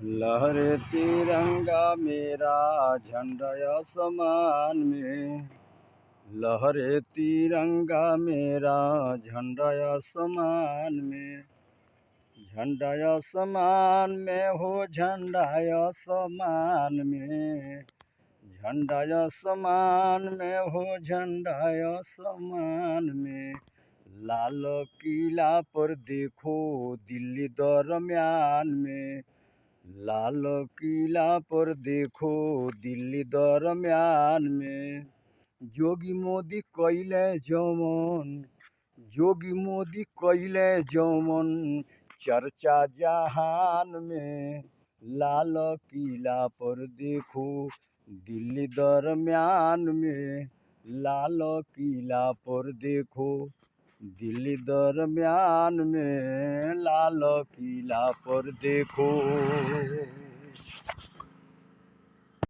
लहरे तिरंगा मेरा झंडा आसमान में। लहरे तिरंगा मेरा झंडा आसमान में। झंडा आसमान में हो झंडा आसमान में। झंडा आसमान में हो झंडा आसमान में। लाल किला पर देखो दिल्ली दरमियान में। लाल किला पर देखो दिल्ली दरमियान में। जोगी मोदी कइले जौवन, जोगी मोदी कइले जौवन चर्चा जहान में। लाल किला पर देखो दिल्ली दरमियान में। लाल किला पर देखो दिल्ली दरमियान में। लाल किला पर देखो।